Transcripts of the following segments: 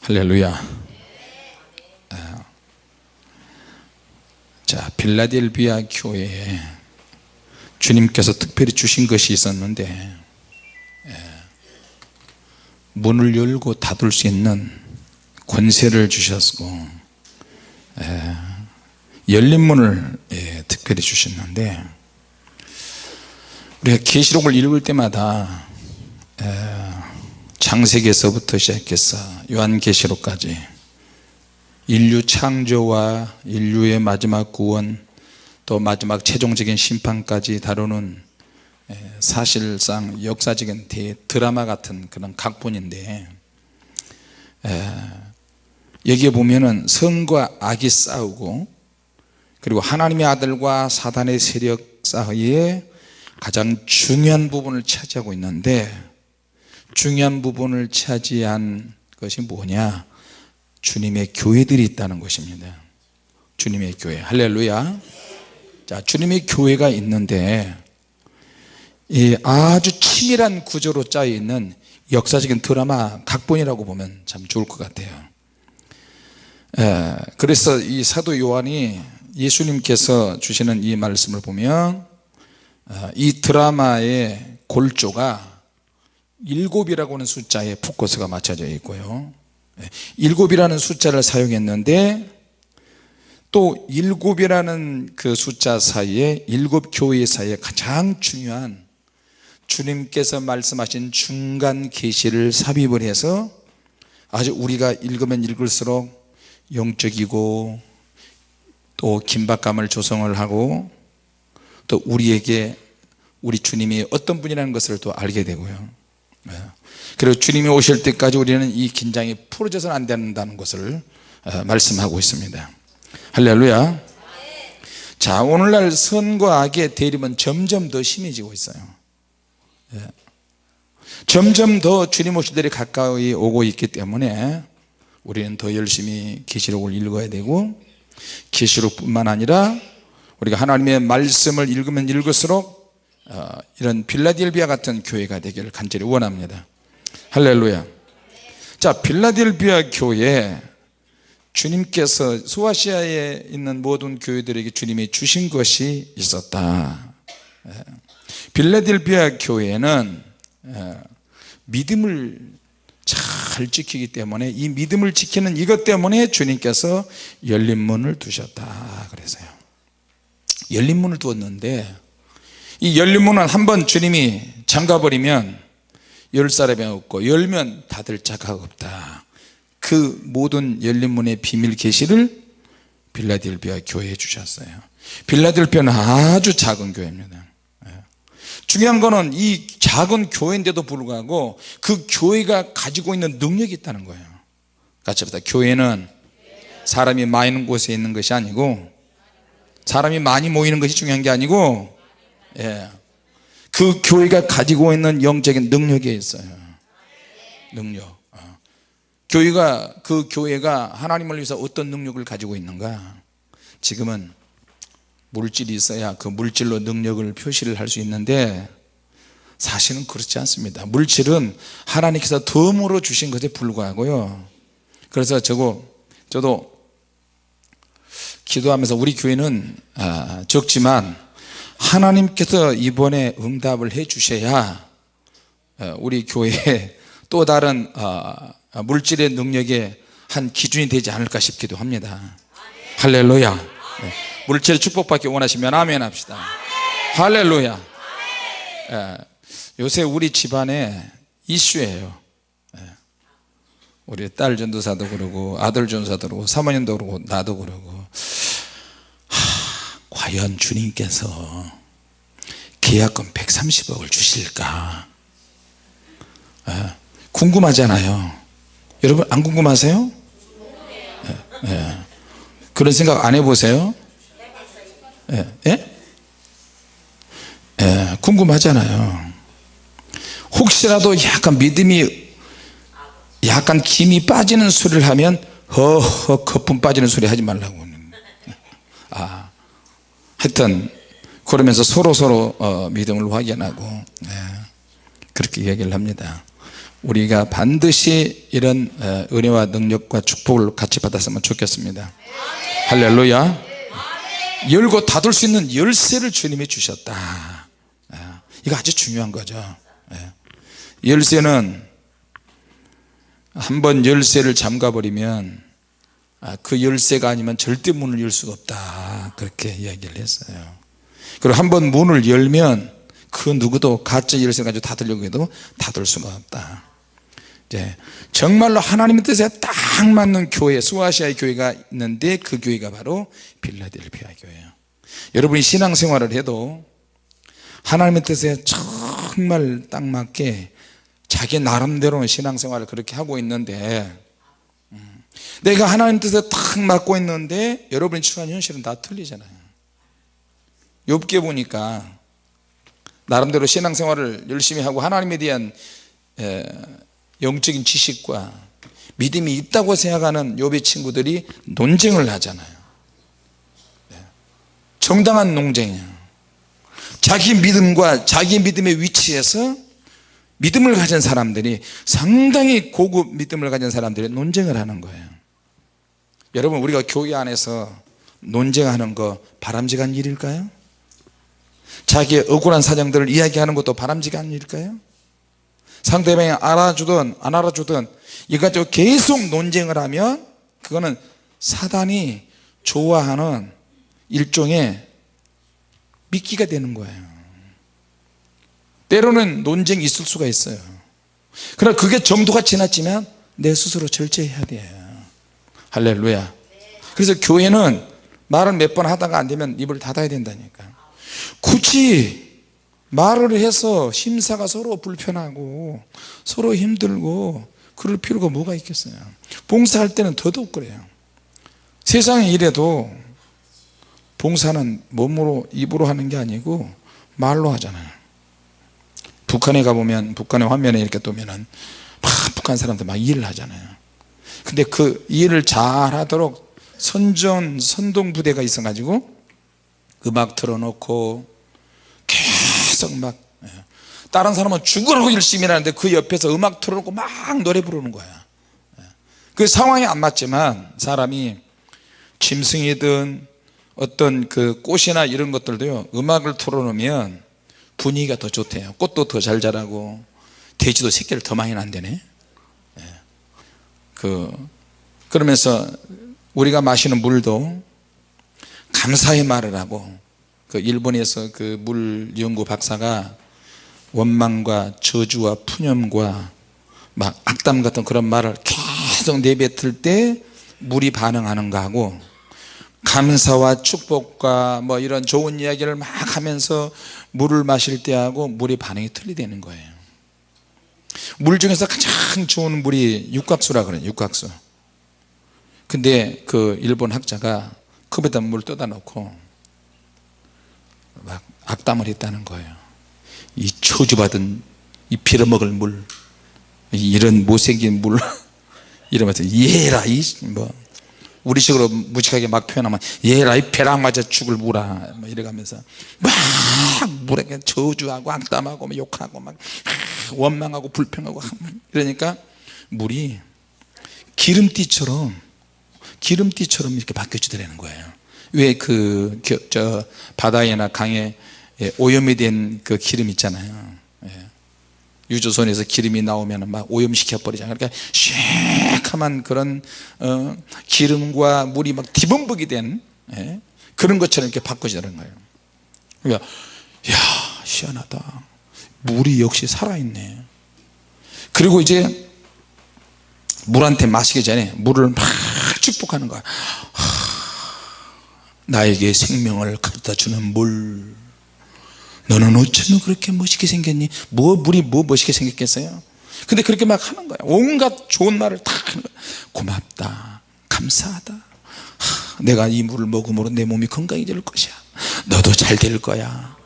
할렐루야. 자, 빌라델비아 교회에 주님께서 특별히 주신 것이 있었는데, 문을 열고 닫을 수 있는 권세를 주셨고, 열린 문을 특별히 주셨는데, 우리가 계시록을 읽을 때마다 창세기에서부터 시작해서 요한계시록까지 인류 창조와 인류의 마지막 구원, 또 마지막 최종적인 심판까지 다루는 사실상 역사적인 드라마 같은 그런 각본인데, 여기에 보면은 선과 악이 싸우고, 그리고 하나님의 아들과 사단의 세력 사이에 가장 중요한 부분을 차지하고 있는데, 중요한 부분을 차지한 것이 뭐냐? 주님의 교회들이 있다는 것입니다. 주님의 교회. 할렐루야. 자, 주님의 교회가 있는데, 이 아주 치밀한 구조로 짜여 있는 역사적인 드라마 각본이라고 보면 참 좋을 것 같아요. 그래서 이 사도 요한이 예수님께서 주시는 이 말씀을 보면, 이 드라마의 골조가 7이라고 하는 숫자에 포커스가 맞춰져 있고요, 7이라는 숫자를 사용했는데, 또 7이라는 그 숫자 사이에 7교회 사이에 가장 중요한 주님께서 말씀하신 중간 계시를 삽입을 해서 아주 우리가 읽으면 읽을수록 영적이고 또 긴박감을 조성을 하고, 또 우리에게 우리 주님이 어떤 분이라는 것을 또 알게 되고요, 그리고 주님이 오실 때까지 우리는 이 긴장이 풀어져서는 안 된다는 것을 말씀하고 있습니다. 할렐루야. 자, 오늘날 선과 악의 대립은 점점 더 심해지고 있어요. 점점 더 주님 오실 때이 가까이 오고 있기 때문에 우리는 더 열심히 계시록을 읽어야 되고, 계시록뿐만 아니라 우리가 하나님의 말씀을 읽으면 읽을수록 이런 빌라델비아 같은 교회가 되기를 간절히 원합니다. 할렐루야. 자, 빌라델비아 교회, 주님께서 소아시아에 있는 모든 교회들에게 주님이 주신 것이 있었다. 빌라델비아 교회는 믿음을 잘 지키기 때문에, 이 믿음을 지키는 이것 때문에 주님께서 열린 문을 두셨다 그래서요. 열린 문을 두었는데, 이 열린 문은 한번 주님이 잠가버리면 열 사람이 없고, 열면 닫을 자가 없다. 그 모든 열린 문의 비밀 계시를 빌라델비아 교회에 주셨어요. 빌라델비아는 아주 작은 교회입니다. 중요한 거는 이 작은 교회인데도 불구하고 그 교회가 가지고 있는 능력이 있다는 거예요. 같이 합시다. 교회는 사람이 많은 곳에 있는 것이 아니고, 사람이 많이 모이는 것이 중요한 게 아니고, 그 교회가 가지고 있는 영적인 능력이 있어요. 능력. 교회가, 그 교회가 하나님을 위해서 어떤 능력을 가지고 있는가? 지금은 물질이 있어야 그 물질로 능력을 표시를 할 수 있는데, 사실은 그렇지 않습니다. 물질은 하나님께서 덤으로 주신 것에 불과하고요. 그래서 저도 기도하면서 우리 교회는 적지만 하나님께서 이번에 응답을 해 주셔야 우리 교회에 또 다른 물질의 능력의 한 기준이 되지 않을까 싶기도 합니다. 할렐루야. 물질의 축복받기 원하시면 아멘 합시다. 할렐루야. 요새 우리 집안에 이슈예요. 우리 딸 전도사도 그러고, 아들 전도사도 그러고, 사모님도 그러고, 나도 그러고, 과연 주님께서 계약금 130억을 주실까? 궁금하잖아요. 여러분 안 궁금하세요? 그런 생각 안 해보세요? 궁금하잖아요. 혹시라도 약간 믿음이 약간 김이 빠지는 소리를 하면 허허 거품 빠지는 소리 하지 말라고. 하여튼 그러면서 서로 믿음을 확인하고 그렇게 얘기를 합니다. 우리가 반드시 이런 은혜와 능력과 축복을 같이 받았으면 좋겠습니다. 할렐루야. 열고 닫을 수 있는 열쇠를 주님이 주셨다. 이거 아주 중요한 거죠. 열쇠는 한번 열쇠를 잠가버리면 그 열쇠가 아니면 절대 문을 열 수가 없다, 그렇게 이야기를 했어요. 그리고 한번 문을 열면 그 누구도 가짜 열쇠 가지고 닫으려고 해도 닫을 수가 없다. 이제 정말로 하나님의 뜻에 딱 맞는 교회, 소아시아의 교회가 있는데 그 교회가 바로 필라델피아 교회예요. 여러분이 신앙생활을 해도 하나님의 뜻에 정말 딱 맞게 자기 나름대로는 신앙생활을 그렇게 하고 있는데, 내가 하나님 뜻에 딱 맞고 있는데 여러분이 처한 현실은 다 틀리잖아요. 욥기 보니까 나름대로 신앙생활을 열심히 하고 하나님에 대한 영적인 지식과 믿음이 있다고 생각하는 욥의 친구들이 논쟁을 하잖아요. 정당한 논쟁이에요. 자기 믿음과 자기 믿음의 위치에서 믿음을 가진 사람들이, 상당히 고급 믿음을 가진 사람들이 논쟁을 하는 거예요. 여러분, 우리가 교회 안에서 논쟁하는 거 바람직한 일일까요? 자기의 억울한 사정들을 이야기하는 것도 바람직한 일일까요? 상대방이 알아주든 안 알아주든 이거 가지고 계속 논쟁을 하면 그거는 사단이 좋아하는 일종의 미끼가 되는 거예요. 때로는 논쟁이 있을 수가 있어요. 그러나 그게 정도가 지났지만 내 스스로 절제해야 돼요. 할렐루야. 그래서 교회는 말을 몇 번 하다가 안 되면 입을 닫아야 된다니까. 굳이 말을 해서 심사가 서로 불편하고 서로 힘들고 그럴 필요가 뭐가 있겠어요. 봉사할 때는 더더욱 그래요. 세상에 이래도 봉사는 몸으로 입으로 하는 게 아니고 말로 하잖아요. 북한에 가보면 북한의 화면에 이렇게 뜨면은 막 북한 사람들 막 일을 하잖아요. 근데 그 일을 잘 하도록 선동 부대가 있어 가지고 음악 틀어놓고 계속 막, 다른 사람은 죽으라고 열심히 하는데 그 옆에서 음악 틀어놓고 막 노래 부르는 거야. 그 상황이 안 맞지만 사람이 짐승이든 어떤 그 꽃이나 이런 것들도요, 음악을 틀어놓으면 분위기가 더 좋대요. 꽃도 더 잘 자라고 돼지도 새끼를 더 많이 낳는다네. 그러면서 우리가 마시는 물도 감사의 말을 하고, 그 일본에서 그 물 연구 박사가 원망과 저주와 푸념과 막 악담 같은 그런 말을 계속 내뱉을 때 물이 반응하는 거하고, 감사와 축복과 뭐 이런 좋은 이야기를 막 하면서 물을 마실 때하고 물의 반응이 틀리다는 거예요. 물 중에서 가장 좋은 물이 육각수라 그래요. 육각수. 근데 그 일본 학자가 컵에다 물 떠다 놓고 막 악담을 했다는 거예요. 이 저주받은 이 빌어먹을 물, 이런 못생긴 물 이러면서 얘라 이 뭐 우리식으로 무식하게 막 표현하면 얘라 이 벼락 맞아 죽을 물아 뭐 이래가면서 막 물에게 저주하고 악담하고 막 욕하고 막 원망하고 불평하고 이러니까 물이 기름띠처럼 이렇게 바뀌어지더라는 거예요. 왜 저 바다에나 강에 오염이 된 그 기름 있잖아요. 유조선에서 기름이 나오면 막 오염시켜 버리잖아요. 그러니까 쉐익한 그런 기름과 물이 막 뒤범벅이 된 그런 것처럼 이렇게 바꿔지는 거예요. 그러니까 야, 희한하다. 물이 역시 살아있네. 그리고 이제 물한테 마시기 전에 물을 막 축복하는 거야. 나에게 생명을 가져다 주는 물, 너는 어쩌면 그렇게 멋있게 생겼니? 물이 뭐 멋있게 생겼겠어요? 근데 그렇게 막 하는 거야. 온갖 좋은 말을 다 하는 거야. 고맙다, 감사하다, 내가 이 물을 먹음으로 내 몸이 건강해질 것이야, 너도 잘 될 거야,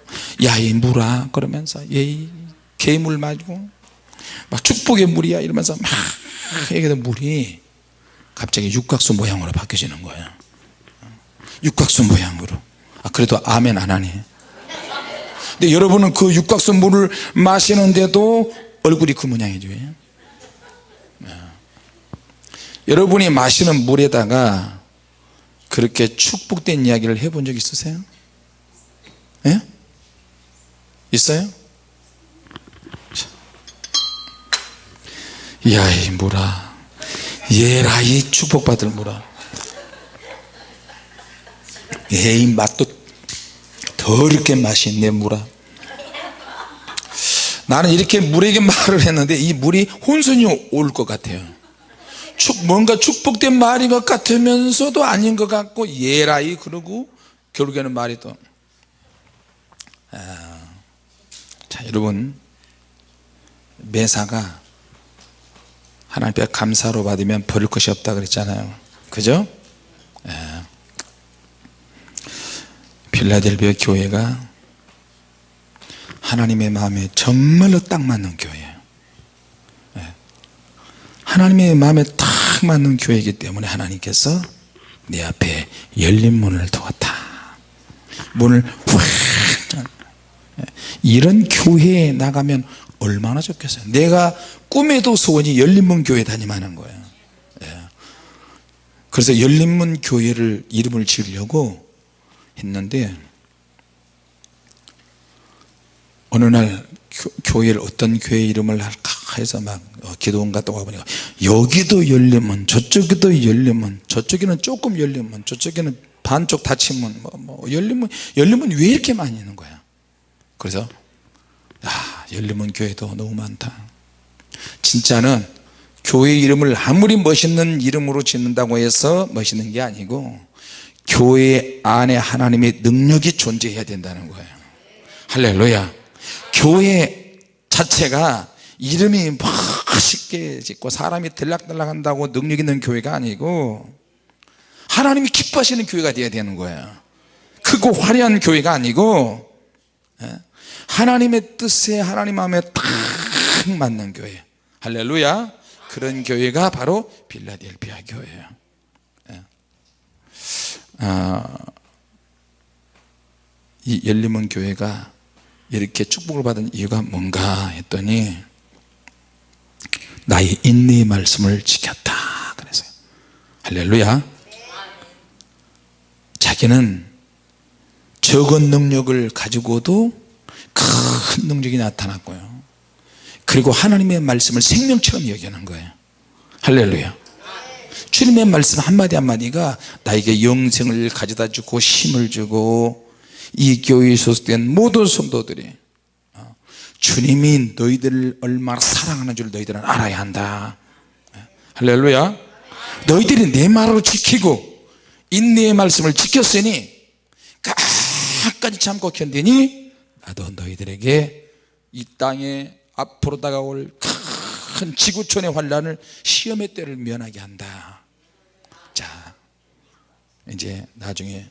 야 이 물아, 그러면서 얘 개물 마시고 막 축복의 물이야 이러면서 막 얘기해도 물이 갑자기 육각수 모양으로 바뀌어지는 거예요. 육각수 모양으로. 그래도 아멘 안 하네. 근데 여러분은 그 육각수 물을 마시는데도 얼굴이 그 모양이죠. 여러분이 마시는 물에다가 그렇게 축복된 이야기를 해본 적 있으세요? 예? 있어요? 이야 이 물아, 얘라 이 축복받을 물아, 에이 맛도 더럽게 맛이 있네 물아. 나는 이렇게 물에게 말을 했는데 이 물이 혼선이 올 것 같아요. 뭔가 축복된 말인 것 같으면서도 아닌 것 같고 예라이 그러고 결국에는 말이 또 자, 여러분 매사가 하나님 앞에 감사로 받으면 버릴 것이 없다 그랬잖아요. 그죠? 필라델피아 교회가 하나님의 마음에 정말로 딱 맞는 교회예요. 하나님의 마음에 딱 맞는 교회이기 때문에 하나님께서 내 앞에 열린 문을 두었다. 문을 확, 이런 교회에 나가면 얼마나 좋겠어요. 내가 꿈에도 소원이 열린문 교회 다니면 거예요. 그래서 열린문 교회를 이름을 지으려고 했는데 어느 날 교회를 어떤 교회 이름을 할까 해서 막 기도원 갔다 와보니까 여기도 열리면 저쪽에도 열리면 저쪽에는 조금 열리면 저쪽에는 반쪽 닫히면 열리면 왜 이렇게 많이 있는 거야. 그래서 열리면 교회도 너무 많다. 진짜는 교회 이름을 아무리 멋있는 이름으로 짓는다고 해서 멋있는 게 아니고 교회 안에 하나님의 능력이 존재해야 된다는 거예요. 할렐루야. 교회 자체가 이름이 멋있게 짓고 사람이 들락들락 한다고 능력 있는 교회가 아니고 하나님이 기뻐하시는 교회가 되어야 되는 거예요. 크고 화려한 교회가 아니고 하나님의 뜻에 하나님 마음에 딱 맞는 교회. 할렐루야. 그런 교회가 바로 필라델피아 교회예요. 이 열린문 교회가 이렇게 축복을 받은 이유가 뭔가 했더니 나의 인내의 말씀을 지켰다 그래서요. 할렐루야. 자기는 적은 능력을 가지고도 큰 능력이 나타났고요. 그리고 하나님의 말씀을 생명처럼 여기는 거예요. 할렐루야. 주님의 말씀 한마디 한마디가 나에게 영생을 가져다 주고 힘을 주고 이 교회에 소속된 모든 성도들이 주님이 너희들을 얼마나 사랑하는 줄 너희들은 알아야 한다. 할렐루야. 너희들이 내 말을 지키고 인내의 말씀을 지켰으니 끝까지 참고 견디니 나도 너희들에게 이 땅에 앞으로 다가올 큰 지구촌의 환란을 시험의 때를 면하게 한다. 자, 이제 나중에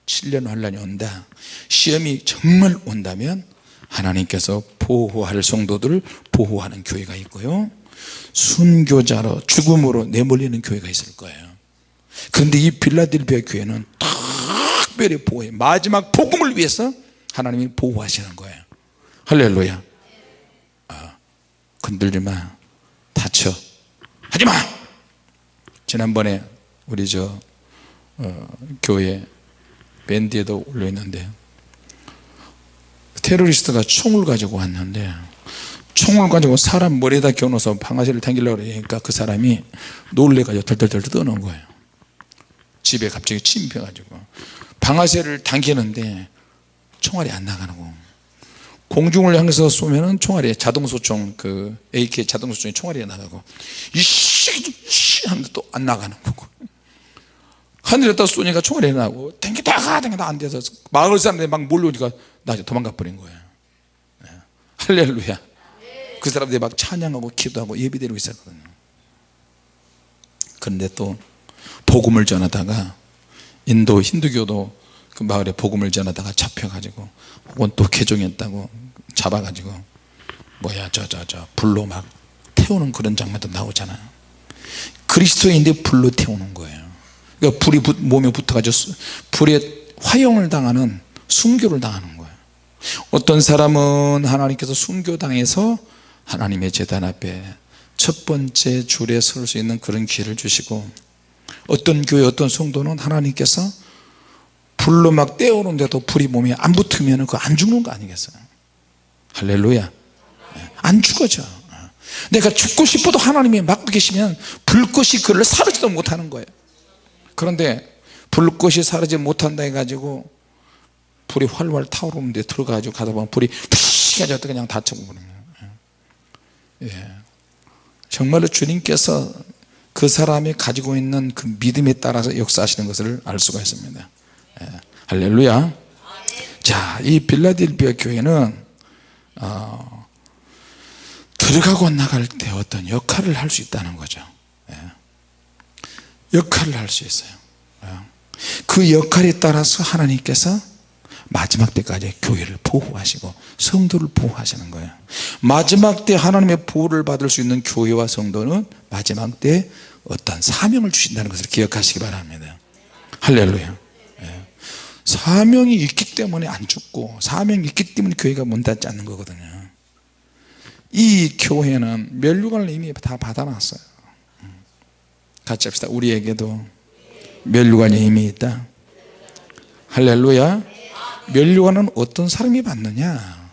7년 환란이 온다. 시험이 정말 온다면 하나님께서 보호할 성도들을 보호하는 교회가 있고요, 순교자로 죽음으로 내몰리는 교회가 있을 거예요. 그런데 이 필라델피아 교회는 특별히 보호해. 마지막 복음을 위해서 하나님이 보호하시는 거예요. 할렐루야. 건들지마, 다쳐, 하지마. 지난번에 우리 교회 밴드에도 올려있는데 테러리스트가 총을 가지고 왔는데 총을 가지고 사람 머리에다 겨누어서 방아쇠를 당기려고 그러니까 그 사람이 놀래가지고 덜덜덜 떠는 거예요. 집에 갑자기 침입해가지고 방아쇠를 당기는데 총알이 안 나가는 거. 공중을 향해서 쏘면은 총알이 자동소총, 그 AK 자동소총이 총알이 나가고 이씨 하는데 또 안 나가는 거고, 하늘에다 쏘니까 총알이 나고 땡기다가 안 돼서 마을 사람들이 막 몰려오니까 나 도망가 버린 거예요. 할렐루야. 그 사람들이 막 찬양하고 기도하고 예배드리고 있었거든요. 그런데 또 복음을 전하다가 인도 힌두교도 그 마을에 복음을 전하다가 잡혀가지고 혹은 또 개종했다고 잡아가지고 불로 막 태우는 그런 장면도 나오잖아요. 그리스도인데 불로 태우는 거예요. 그러니까 불이 몸에 붙어가지고 불에 화형을 당하는, 순교를 당하는 거예요. 어떤 사람은 하나님께서 순교당해서 하나님의 제단 앞에 첫 번째 줄에 설 수 있는 그런 기회를 주시고, 어떤 교회 어떤 성도는 하나님께서 불로 막 떼오는데도 불이 몸에 안 붙으면 그거 안 죽는 거 아니겠어요? 할렐루야. 안 죽어져. 내가 죽고 싶어도 하나님이 막고 계시면 불꽃이 그를 사르지도 못하는 거예요. 그런데 불꽃이 사르지 못한다 해가지고 불이 활활 타오르는데 들어가지고 가다 보면 불이 푸시 해가지고 그냥 다쳐버리는 거예요. 정말로 주님께서 그 사람이 가지고 있는 그 믿음에 따라서 역사하시는 것을 알 수가 있습니다. 할렐루야. 자, 이 빌라델피아 교회는 들어가고 나갈 때 어떤 역할을 할 수 있다는 거죠. 역할을 할 수 있어요. 그 역할에 따라서 하나님께서 마지막 때까지 교회를 보호하시고 성도를 보호하시는 거예요. 마지막 때 하나님의 보호를 받을 수 있는 교회와 성도는 마지막 때 어떤 사명을 주신다는 것을 기억하시기 바랍니다. 할렐루야. 사명이 있기 때문에 안 죽고, 사명이 있기 때문에 교회가 문 닫지 않는 거거든요. 이 교회는 면류관을 이미 다 받아놨어요. 같이 합시다. 우리에게도 면류관이 이미 있다. 할렐루야. 면류관은 어떤 사람이 받느냐,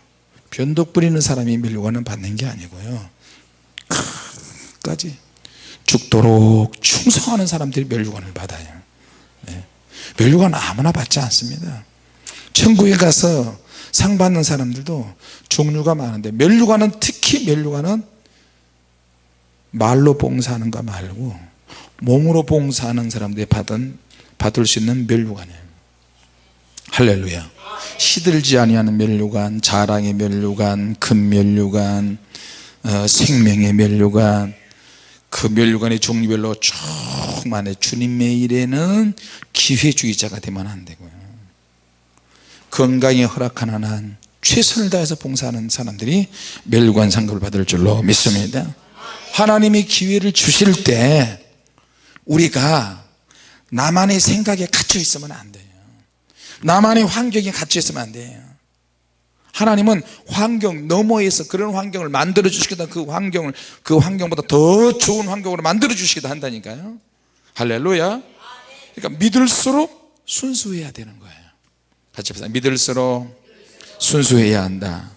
변덕 부리는 사람이 면류관은 받는 게 아니고요, 끝까지 죽도록 충성하는 사람들이 면류관을 받아요. 면류관 아무나 받지 않습니다. 천국에 가서 상 받는 사람들도 종류가 많은데, 면류관은 특히 면류관은 말로 봉사하는 거 말고 몸으로 봉사하는 사람들이 받을 수 있는 면류관이에요. 할렐루야. 시들지 아니하는 면류관, 자랑의 면류관, 금면류관, 생명의 면류관, 그 면류관의 종류별로 쭉 많아요. 주님의 일에는 기회주의자가 되면 안 되고요, 건강에 허락하는 한 최선을 다해서 봉사하는 사람들이 면류관 상급을 받을 줄로 믿습니다. 하나님이 기회를 주실 때 우리가 나만의 생각에 갇혀 있으면 안 돼요. 나만의 환경에 갇혀 있으면 안 돼요. 하나님은 환경 너머에서 그런 환경을 만들어 주시겠다. 그 환경보다 더 좋은 환경으로 만들어 주시기도 한다니까요. 할렐루야. 그러니까 믿을수록 순수해야 되는 거예요. 같이 합시다. 믿을수록 순수해야 한다.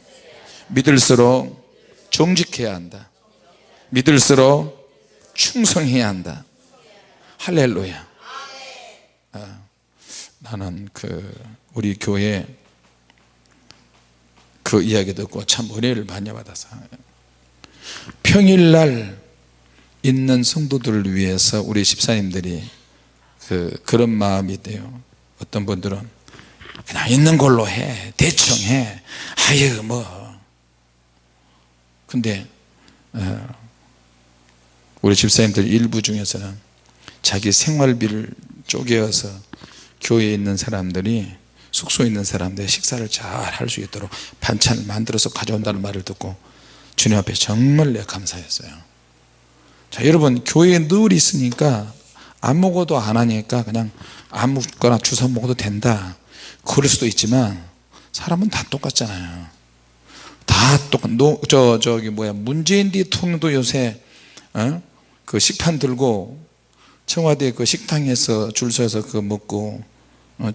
믿을수록 정직해야 한다. 믿을수록 충성해야 한다. 할렐루야. 나는 우리 교회 그 이야기 듣고 참 은혜를 많이 받아서, 평일날 있는 성도들을 위해서 우리 집사님들이 그런 마음이 있대요. 어떤 분들은 그냥 있는 걸로 해, 대충 해, 아유 뭐. 근데 우리 집사님들 일부 중에서는 자기 생활비를 쪼개어서 교회에 있는 사람들이, 숙소에 있는 사람들이 식사를 잘 할 수 있도록 반찬을 만들어서 가져온다는 말을 듣고 주님 앞에 정말 내가 감사했어요. 자, 여러분, 교회에 늘 있으니까 아무것도 안 하니까 그냥 아무거나 주워 먹어도 된다, 그럴 수도 있지만 사람은 다 똑같잖아요. 다 문재인 대통령도 요새 그 식판 들고 청와대 그 식당에서 줄 서서 그거 먹고,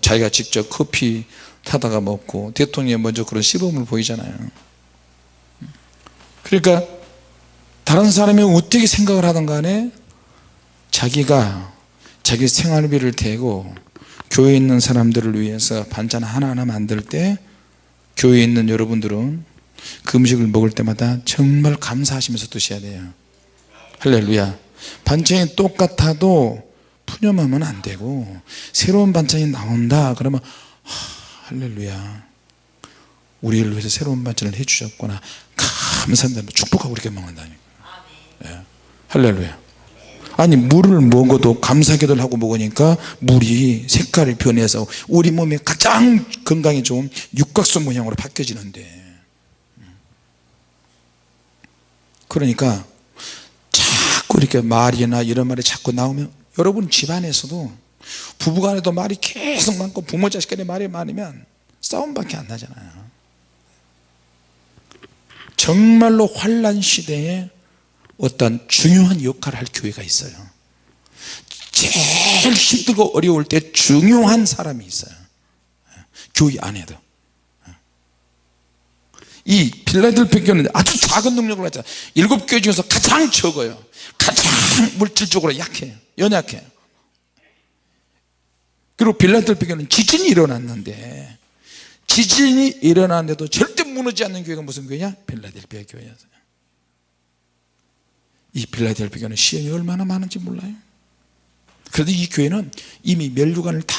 자기가 직접 커피 타다가 먹고, 대통령이 먼저 그런 시범을 보이잖아요. 그러니까 다른 사람이 어떻게 생각을 하든 간에 자기가 자기 생활비를 대고 교회에 있는 사람들을 위해서 반찬 하나하나 만들 때, 교회에 있는 여러분들은 그 음식을 먹을 때마다 정말 감사하시면서 드셔야 돼요. 할렐루야. 반찬이 똑같아도 푸념하면 안 되고, 새로운 반찬이 나온다 그러면 할렐루야, 우리를 위해서 새로운 반찬을 해주셨구나, 감사합니다, 축복하고 이렇게 먹는다니까. 할렐루야. 아니, 물을 먹어도 감사기도를 하고 먹으니까 물이 색깔이 변해서 우리 몸에 가장 건강에 좋은 육각수 모양으로 바뀌어지는데, 그러니까 자꾸 이렇게 말이나 이런 말이 자꾸 나오면, 여러분 집안에서도 부부간에도 말이 계속 많고 부모 자식간에 말이 많으면 싸움밖에 안 나잖아요. 정말로 환난 시대에 어떤 중요한 역할을 할 교회가 있어요. 제일 힘들고 어려울 때 중요한 사람이 있어요. 교회 안에도. 이 필라델피아 교회는 아주 작은 능력을 가졌어요. 7교회 중에서 가장 적어요. 가장 물질적으로 약해요. 연약해요. 그리고 필라델피아 교회는 지진이 일어났는데, 지진이 일어났는데도 절대 무너지지 않는 교회가 무슨 교회냐? 필라델피아 교회였어요. 이 필라델피아 교회는 시험이 얼마나 많은지 몰라요. 그래도 이 교회는 이미 면류관을 다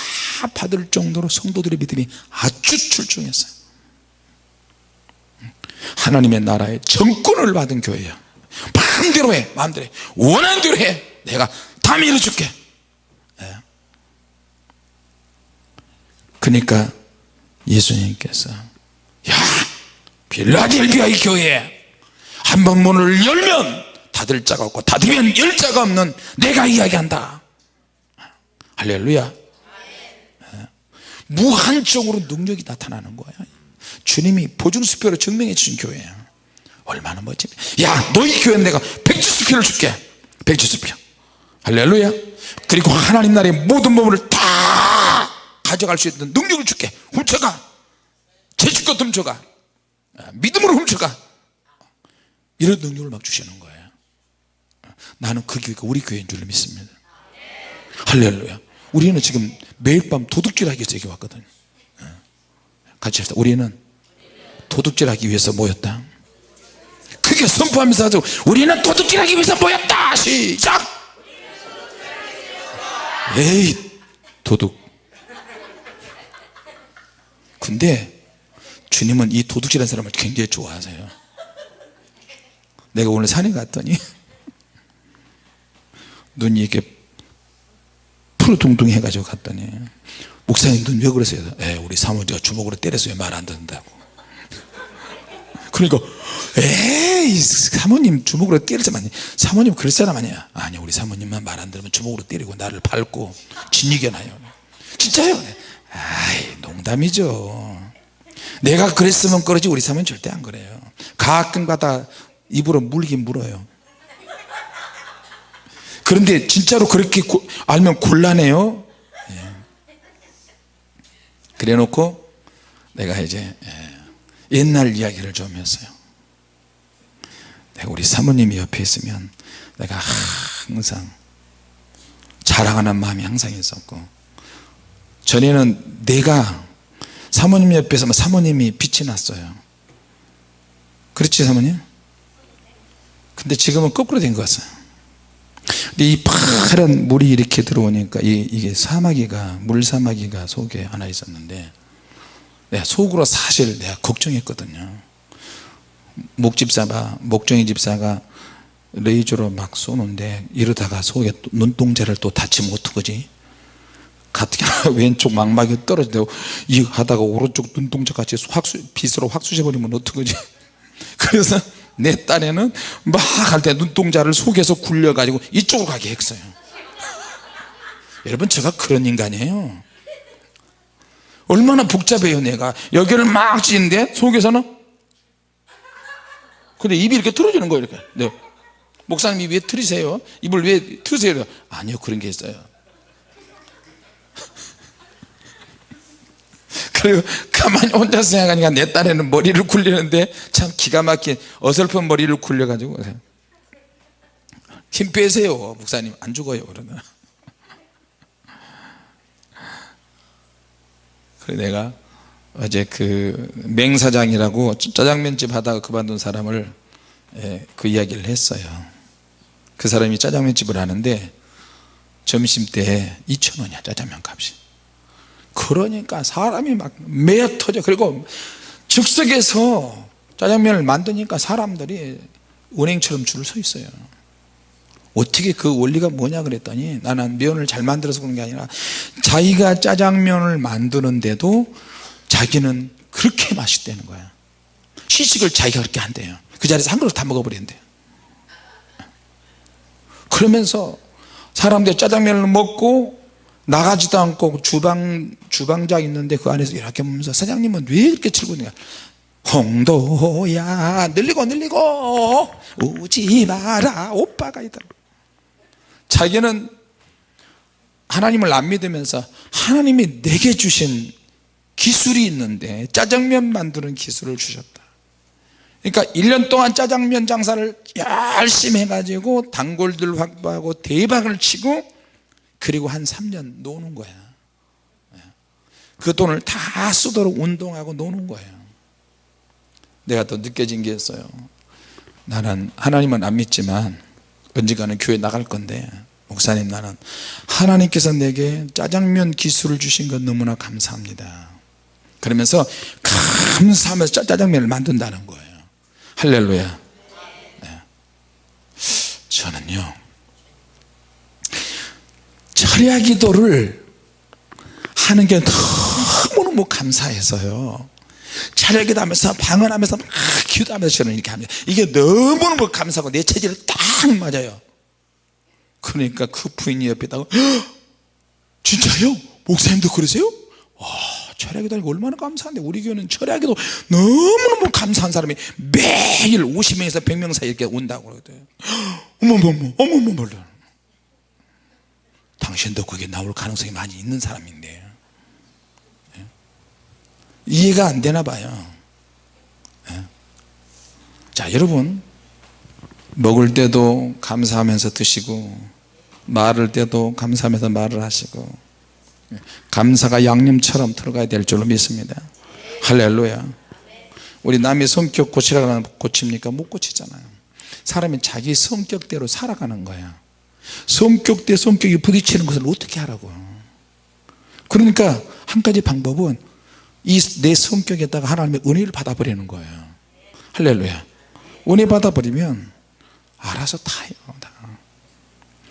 받을 정도로 성도들의 믿음이 아주 출중했어요. 하나님의 나라의 정권을 받은 교회야. 마음대로 해, 마음대로 해, 원하는 대로 해, 내가 다 밀어줄게. 그러니까 예수님께서, 야, 필라델피아의 교회에 한번 문을 열면 닫을 자가 없고 닫으면 열 자가 없는 내가 이야기한다. 할렐루야. 무한적으로 능력이 나타나는 거예요. 주님이 보증수표로 증명해 주신 교회예요. 얼마나 멋집니까? 야, 너희 교회는 내가 백지수표를 줄게. 백지수표. 할렐루야. 그리고 하나님 나라의 모든 보물을 다 가져갈 수 있는 능력을 줄게. 훔쳐가, 제주껏 훔쳐가, 믿음으로 훔쳐가. 이런 능력을 막 주시는 거예요. 나는 그 교회가 우리 교회인 줄 믿습니다. 할렐루야. 우리는 지금 매일 밤 도둑질하기 위해서 여기 왔거든요. 같이 합시다. 우리는 도둑질하기 위해서 모였다. 크게 선포하면서 하죠. 우리는 도둑질하기 위해서 모였다. 시작. 에이, 도둑. 근데 주님은 이 도둑질한 사람을 굉장히 좋아하세요. 내가 오늘 산에 갔더니 눈이 이렇게 푸르둥둥 해가지고 갔더니, 목사님 눈 왜 그러세요? 우리 사모님가 주먹으로 때려서 왜 말 안 듣는다고. 그러니까 에이, 사모님 주먹으로 때릴 사람 아니야. 사모님 그럴 사람 아니야. 아니, 우리 사모님만 말 안 들으면 주먹으로 때리고 나를 밟고 진이겨나요. 진짜요? 아이, 농담이죠. 내가 그랬으면 그러지 우리 사모님 절대 안 그래요. 가끔가다 입으로 물긴 물어요. 그런데 진짜로 그렇게 알면 곤란해요. 그래 놓고 내가 이제 옛날 이야기를 좀 했어요. 내가 우리 사모님이 옆에 있으면 내가 항상 자랑하는 마음이 항상 있었고, 전에는 내가 사모님 옆에 있으면 사모님이 빛이 났어요. 그렇지 사모님? 근데 지금은 거꾸로 된 것 같아요. 근데 이 파란 물이 이렇게 들어오니까 이게 사마귀가, 물사마귀가 속에 하나 있었는데, 내가 속으로 사실 내가 걱정했거든요. 목종이 집사가 레이저로 막 쏘는데 이러다가 속에 눈동자를 또 다치면 어떡하지? 왼쪽 망막이 떨어지고 이 하다가 오른쪽 눈동자 같이 빗으로 확 쑤셔버리면 어떡하지? 그래서 내 딴에는 막 할 때 눈동자를 속에서 굴려가지고 이쪽으로 가게 했어요. 여러분, 제가 그런 인간이에요. 얼마나 복잡해요. 내가 여기를 막 찌는데 속에서는, 근데 입이 이렇게 틀어지는 거예요. 이렇게. 네. 목사님 입 왜 틀으세요? 입을 왜 트세요? 아니요, 그런 게 있어요. 그리고 가만히 혼자 생각하니까 내 딸에는 머리를 굴리는데 참 기가 막힌 어설픈 머리를 굴려가지고, 힘 빼세요 목사님, 안 죽어요 그러나. 그래서 내가 어제 그 맹사장이라고 짜장면집 하다가 그만둔 사람을 그 이야기를 했어요. 그 사람이 짜장면집을 하는데 점심때 2,000원이야 짜장면 값이. 그러니까 사람이 막 매어 터져. 그리고 즉석에서 짜장면을 만드니까 사람들이 은행처럼 줄을 서 있어요. 어떻게 그 원리가 뭐냐 그랬더니, 나는 면을 잘 만들어서 그런 게 아니라 자기가 짜장면을 만드는데도 자기는 그렇게 맛있다는 거야. 시식을 자기가 그렇게 한대요. 그 자리에서 한 그릇 다 먹어버린대요. 그러면서 사람들이 짜장면을 먹고 나가지도 않고 주방장 있는데 그 안에서 이렇게 보면서, 사장님은 왜 이렇게 즐거운가? 홍도야 늘리고 우지 마라 오빠가 있다. 자기는 하나님을 안 믿으면서 하나님이 내게 주신 기술이 있는데 짜장면 만드는 기술을 주셨다. 그러니까 1년 동안 짜장면 장사를 열심히 해가지고 단골들 확보하고 대박을 치고 그리고 한 3년 노는 거야. 그 돈을 다 쓰도록 운동하고 노는 거예요. 내가 또 느껴진 게 있어요. 나는 하나님은 안 믿지만 언젠가는 교회 나갈 건데, 목사님 나는 하나님께서 내게 짜장면 기술을 주신 건 너무나 감사합니다. 그러면서 감사하면서 짜장면을 만든다는 거예요. 할렐루야. 네. 저는요 철야 기도를 하는 게 너무너무 감사해서요, 철야 기도하면서 방언하면서 막 기도하면서 저는 이렇게 합니다. 이게 너무너무 감사하고 내 체질에 딱 맞아요. 그러니까 그 부인이 옆에다가 진짜요? 목사님도 그러세요? 와, 철야 기도하니까 얼마나 감사한데. 우리 교회는 철야 기도 너무너무 감사한 사람이 매일 50명에서 100명 사이 이렇게 온다고 그러거든요. 어머머머 당신도 그게 나올 가능성이 많이 있는 사람인데 이해가 안 되나 봐요. 자, 여러분 먹을 때도 감사하면서 드시고 말할 때도 감사하면서 말을 하시고 감사가 양념처럼 들어가야 될 줄로 믿습니다. 할렐루야. 우리 남의 성격 고치라고 고칩니까? 못 고치잖아요. 사람이 자기 성격대로 살아가는 거야. 성격 대 성격이 부딪히는 것을 어떻게 하라고. 그러니까 한 가지 방법은 이 내 성격에다가 하나님의 은혜를 받아버리는 거예요. 할렐루야. 은혜 받아버리면 알아서 다 해요. 다.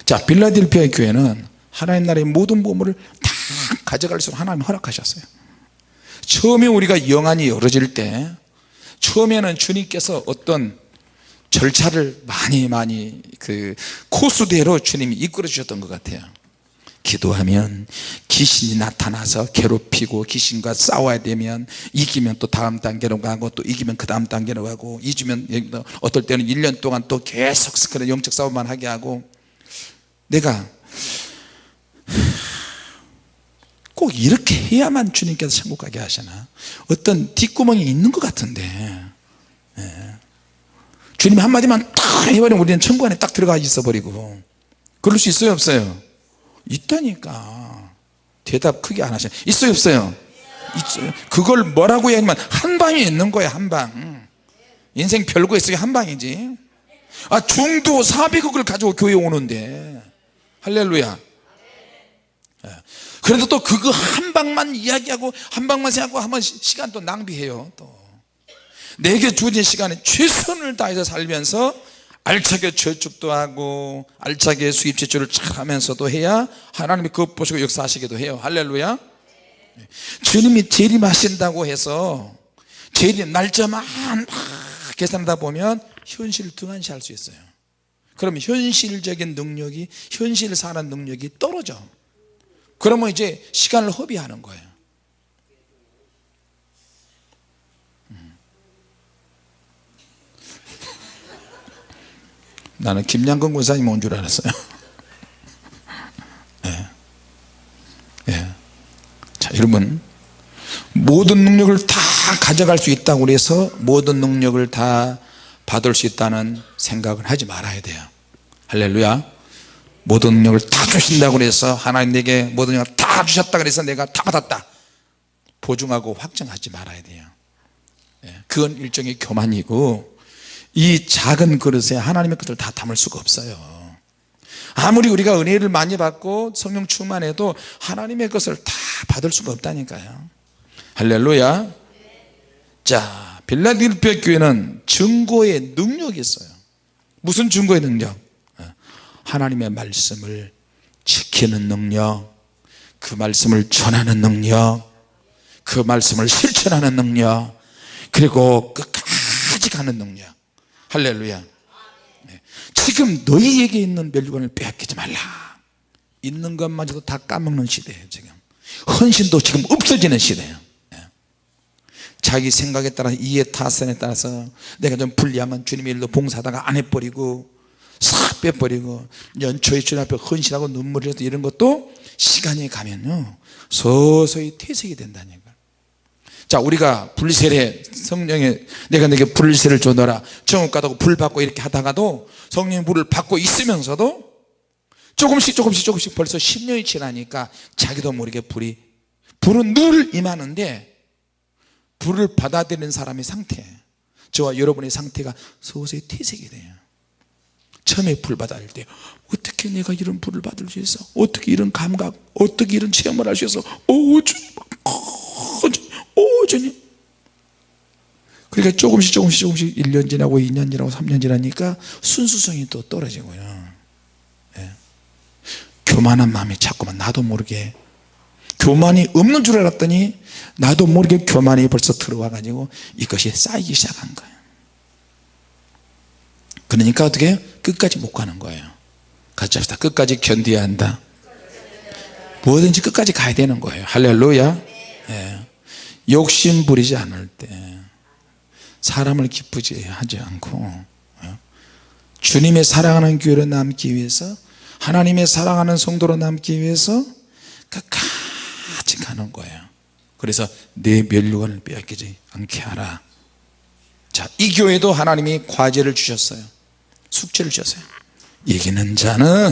자, 빌라델피아 교회는 하나님 나라의 모든 보물을 다 가져갈 수 하나님 허락하셨어요. 처음에 우리가 영안이 열어질 때 처음에는 주님께서 어떤 절차를 많이 그 코스대로 주님이 이끌어 주셨던 것 같아요. 기도하면 귀신이 나타나서 괴롭히고 귀신과 싸워야 되면 이기면 또 다음 단계로 가고 또 이기면 그 다음 단계로 가고 이기면 어떨 때는 1년 동안 또 계속 그런 영적 싸움만 하게 하고, 내가 꼭 이렇게 해야만 주님께서 천국 가게 하시나? 어떤 뒷구멍이 있는 것 같은데 주님이 한마디만 딱 해버리면 우리는 천국 안에 딱 들어가 있어버리고. 그럴 수 있어요 없어요? 있다니까. 대답 크게 안 하시네. 있어요 없어요? 있어요. 그걸 뭐라고 해야만 한 방에 있는 거야. 한 방. 인생 별거 있어요 한 방이지. 아, 중도 400억을 가지고 교회 오는데. 할렐루야. 그래도 또 그거 한 방만 이야기하고 한 방만 생각하고 한번 시간 또 낭비해요. 또 내게 주어진 시간에 최선을 다해서 살면서 알차게 저축도 하고 알차게 수입 지출을 잘 하면서도 해야 하나님이 그것 보시고 역사하시기도 해요. 할렐루야. 주님이 재림하신다고 해서 재림 날짜만 막 계산하다 보면 현실을 등한시할 수 있어요. 그러면 현실적인 능력이, 현실 사는 능력이 떨어져. 그러면 이제 시간을 허비하는 거예요. 나는 김양근 권사님 온 줄 알았어요. 네. 네. 자, 여러분 모든 능력을 다 가져갈 수 있다고 해서 모든 능력을 다 받을 수 있다는 생각을 하지 말아야 돼요. 할렐루야. 모든 능력을 다 주신다고 해서 하나님 내게 모든 능력을 다 주셨다 그래서 내가 다 받았다 보증하고 확정하지 말아야 돼요. 그건 일종의 교만이고, 이 작은 그릇에 하나님의 것을 다 담을 수가 없어요. 아무리 우리가 은혜를 많이 받고 성령 충만해도 하나님의 것을 다 받을 수가 없다니까요. 할렐루야. 자, 빌라델피아 교회는 증거의 능력이 있어요. 무슨 증거의 능력? 하나님의 말씀을 지키는 능력, 그 말씀을 전하는 능력, 그 말씀을 실천하는 능력, 그리고 끝까지 가는 능력. 할렐루야. 지금 너희에게 있는 멸관을 빼앗기지 말라. 있는 것마저도 다 까먹는 시대예요. 지금 헌신도 지금 없어지는 시대예요. 자, 자기 생각에 따라서 이해 타산에 따라서 내가 좀 불리하면 주님의 일도 봉사하다가 안 해버리고 싹 빼버리고 연초에 주님 앞에 헌신하고 눈물이 흘려서 이런 것도 시간이 가면요 서서히 퇴색이 된다니까. 자, 우리가 불세례 성령에 내가 내게 불세를 줘너라 정욕 가다고 불 받고 이렇게 하다가도 성령의 불을 받고 있으면서도 조금씩 벌써 10년이 지나니까 자기도 모르게 불은 늘 임하는데 불을 받아들이는 사람의 상태, 저와 여러분의 상태가 서서히 퇴색이 돼요. 처음에 불 받을 때 어떻게 내가 이런 불을 받을 수 있어, 어떻게 이런 감각, 어떻게 이런 체험을 할 수 있어, 주님. 그러니까 조금씩 1년 지나고 2년 지나고 3년 지나니까 순수성이 또 떨어지고요. 예. 교만한 마음이 자꾸만 나도 모르게, 교만이 없는 줄 알았더니 나도 모르게 교만이 벌써 들어와 가지고 이것이 쌓이기 시작한 거예요. 그러니까 어떻게 끝까지 못 가는 거예요. 같이 합시다. 끝까지 견뎌야 한다. 뭐든지 끝까지 가야 되는 거예요. 할렐루야. 예. 욕심 부리지 않을 때, 사람을 기쁘게 하지 않고 주님의 사랑하는 교회로 남기 위해서, 하나님의 사랑하는 성도로 남기 위해서 끝까지 가는 거예요. 그래서 내 멸류관을 빼앗기지 않게 하라. 자, 이 교회도 하나님이 과제를 주셨어요. 숙제를 주셨어요. 이기는 자는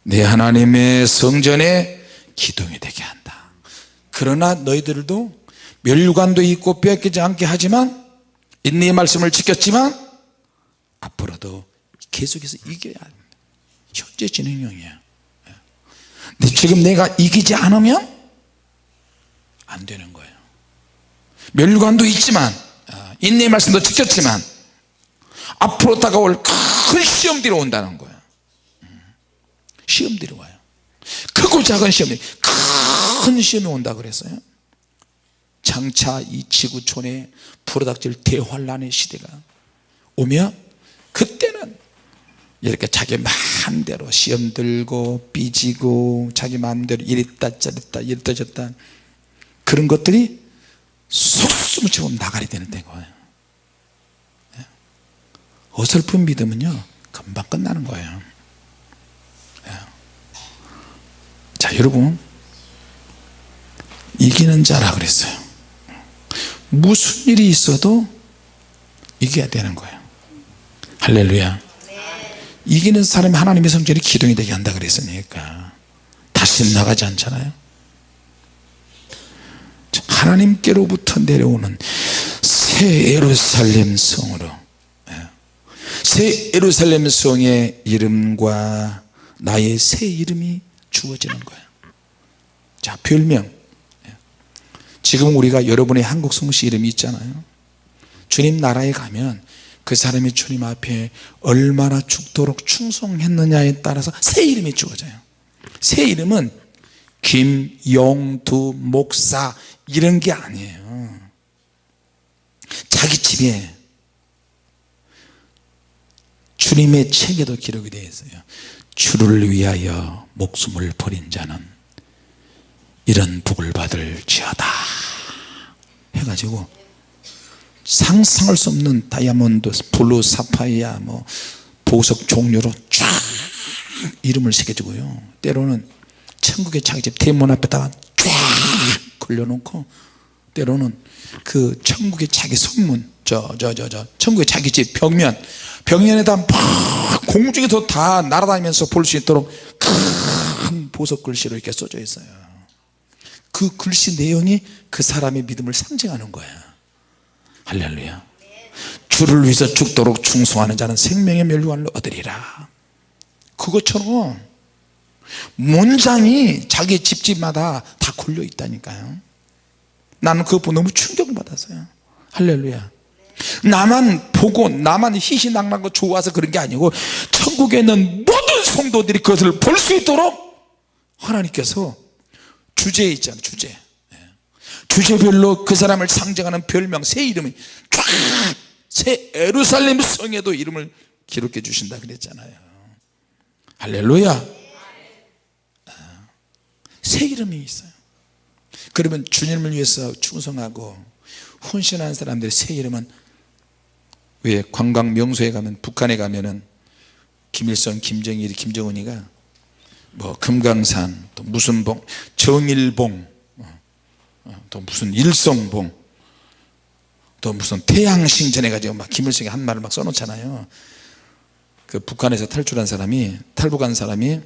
내 하나님의 성전에 기둥이 되게 한다. 그러나 너희들도 멸류관도 있고 빼앗기지 않게 하지만 인내의 말씀을 지켰지만 앞으로도 계속해서 이겨야 합니다. 현재 진행형이야. 근데 지금 내가 이기지 않으면 안 되는 거예요. 멸류관도 있지만 인내의 말씀도 지켰지만 앞으로 다가올 큰 시험들이 온다는 거예요. 시험들이 와요. 크고 작은 시험들이, 큰 시험이 온다 그랬어요. 장차 이 지구촌에 불어닥칠 대환란의 시대가 오면 그때는 이렇게 자기 마음대로 시험 들고 삐지고 자기 마음대로 이랬다 저랬다 이랬다 저랬다 그런 것들이 속수무책으로 나가리 되는 때거예요. 어설픈 믿음은요 금방 끝나는 거예요. 자, 여러분, 이기는 자라 그랬어요. 무슨 일이 있어도 이겨야 되는 거예요. 할렐루야. 이기는 사람이 하나님의 성전이 기둥이 되게 한다 그랬으니까 다시 나가지 않잖아요. 하나님께로부터 내려오는 새 예루살렘 성으로, 새 예루살렘 성의 이름과 나의 새 이름이 주어지는 거예요. 자, 별명, 지금 우리가 여러분의 한국 성씨 이름이 있잖아요. 주님 나라에 가면 그 사람이 주님 앞에 얼마나 죽도록 충성했느냐에 따라서 새 이름이 주어져요. 새 이름은 김용두 목사 이런 게 아니에요. 자기 집에 주님의 책에도 기록이 되어 있어요. 주를 위하여 목숨을 버린 자는 이런 복을 받을 지어다 해가지고 상상할 수 없는 다이아몬드, 블루, 사파이아, 뭐 보석 종류로 쫙 이름을 새겨주고요. 때로는 천국의 자기 집 대문 앞에다가 쫙 걸려놓고, 때로는 그 천국의 자기 성문, 천국의 자기 집 벽면에다 막 공중에서 다 날아다니면서 볼 수 있도록 큰 보석 글씨로 이렇게 써져 있어요. 그 글씨 내용이 그 사람의 믿음을 상징하는 거야. 할렐루야. 주를 위해서 죽도록 충성하는 자는 생명의 멸류관을 얻으리라. 그것처럼 문장이 자기 집집마다 다 걸려 있다니까요. 나는 그거 보고 너무 충격을 받았어요. 할렐루야. 나만 보고 나만 희희낙낙한 거 좋아서 그런 게 아니고 천국에 있는 모든 성도들이 그것을 볼 수 있도록 하나님께서 주제 있잖아요. 주제별로 그 사람을 상징하는 별명, 새 이름이 쫙, 새 예루살렘 성에도 이름을 기록해 주신다 그랬잖아요. 할렐루야. 새 이름이 있어요. 그러면 주님을 위해서 충성하고 헌신하는 사람들의 새 이름은, 왜 관광 명소에 가면, 북한에 가면은 김일성, 김정일, 김정은이가 뭐 금강산, 또 무슨 봉, 정일봉, 또 무슨 일성봉, 또 무슨 태양신전 해가지고 막 김일성이 한 말을 막 써놓잖아요. 그 북한에서 탈출한 사람이, 탈북한 사람이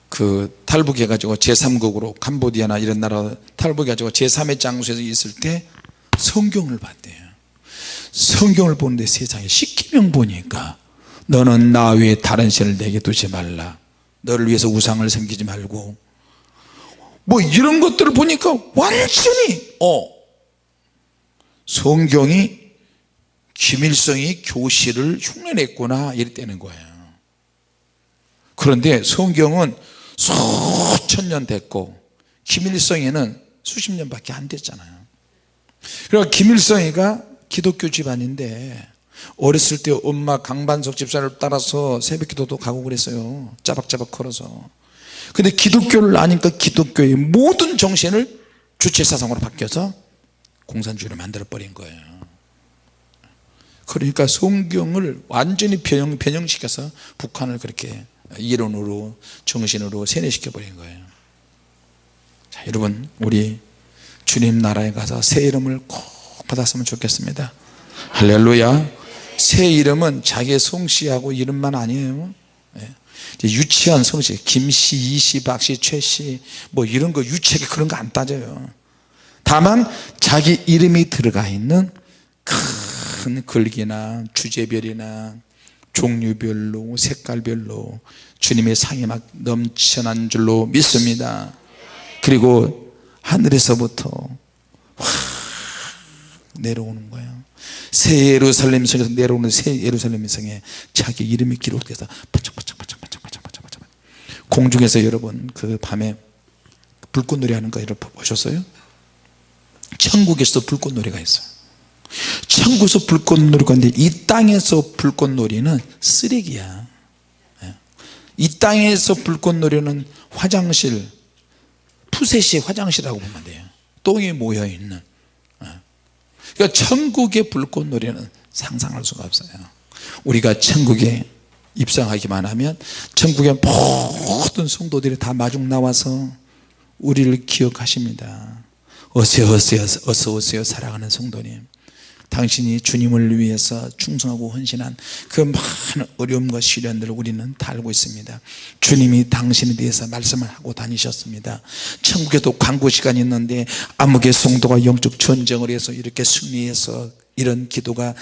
그 탈북해가지고 제3국으로 캄보디아나 이런 나라 탈북해가지고 제3의 장소에서 있을 때 성경을 봤대요. 성경을 보는데 세상에 십계명 보니까 너는 나 외에 다른 신을 내게 두지 말라, 너를 위해서 우상을 섬기지 말고, 뭐 이런 것들을 보니까 완전히 성경이 김일성이 교실을 흉내냈구나 이랬다는 거예요. 그런데 성경은 수천 년 됐고 김일성이는 수십 년밖에 안 됐잖아요. 그러니까 김일성이가 기독교 집안인데 어렸을 때 엄마 강반석 집사를 따라서 새벽기도도 가고 그랬어요. 짜박짜박 걸어서. 근데 기독교를 아니까 기독교의 모든 정신을 주체사상으로 바뀌어서 공산주의로 만들어버린 거예요. 그러니까 성경을 완전히 변형시켜서 북한을 그렇게 이론으로 정신으로 세뇌시켜버린 거예요. 자, 여러분, 우리 주님 나라에 가서 새 이름을 꼭 받았으면 좋겠습니다. 할렐루야. 새 이름은 자기의 성씨하고 이름만 아니에요. 유치한 성씨, 김씨, 이씨, 박씨, 최씨 뭐 이런 거 유치하게 그런 거 안 따져요. 다만 자기 이름이 들어가 있는 큰 글귀나 주제별이나 종류별로 색깔별로 주님의 상이 막 넘쳐난 줄로 믿습니다. 그리고 하늘에서부터 확 내려오는 거예요. 새 예루살렘 성에서 내려오는 새 예루살렘 성에 자기 이름이 기록돼서 반짝반짝반짝반짝반짝 공중에서 여러분 그 밤에 불꽃놀이 하는 거 여러분 보셨어요? 천국에서 불꽃놀이가 있어요. 천국에서 불꽃놀이가 있는데 이 땅에서 불꽃놀이는 쓰레기야. 이 땅에서 불꽃놀이는 화장실, 푸세시 화장실이라고 보면 돼요. 똥이 모여있는. 그러니까 천국의 불꽃놀이는 상상할 수가 없어요. 우리가 천국에 입성하기만 하면 천국의 모든 성도들이 다 마중 나와서 우리를 기억하십니다. 어서 오세요, 어서 오세요 사랑하는 성도님, 당신이 주님을 위해서 충성하고 헌신한 그 많은 어려움과 시련들을 우리는 다 알고 있습니다. 주님이 당신에 대해서 말씀을 하고 다니셨습니다. 천국에도 광고 시간이 있는데 아무개 성도가 영적 전쟁을 해서 이렇게 승리해서 이런 기도를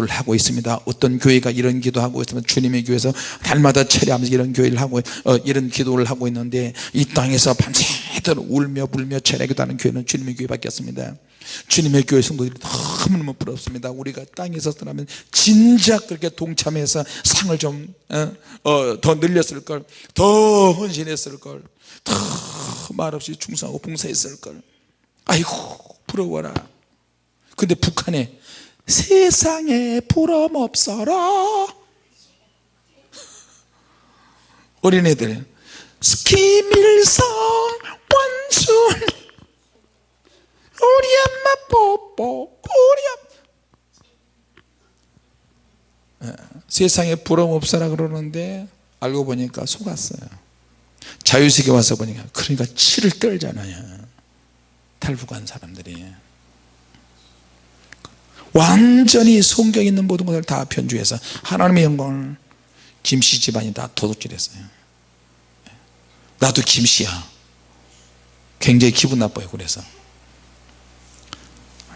하고 있습니다. 어떤 교회가 이런 기도하고 있으면 주님의 교회에서 날마다 철회하면서 이런 교회를 하고 이런 기도를 하고 있는데 이 땅에서 밤새도록 울며 불며 철회기도하는 교회는 주님의 교회밖에 없습니다. 주님의 교회 성도들이 너무너무 부럽습니다. 우리가 땅에 서서라면 진작 그렇게 동참해서 상을 좀 더 늘렸을 걸, 더 헌신했을 걸, 더 말없이 충성하고 봉사했을 걸. 아이고 부러워라. 근데 북한에 세상에 부럼 없어라. 어린애들 김일성 원순 우리 엄마 뽀뽀 우리 엄마. 세상에 부럼 없어라 그러는데 알고 보니까 속았어요. 자유식에 와서 보니까 그러니까 치를 떨잖아요. 탈북한 사람들이 완전히 성경에 있는 모든 것을 다 변주해서 하나님의 영광을 김씨 집안이 다 도둑질했어요. 나도 김씨야. 굉장히 기분 나빠요. 그래서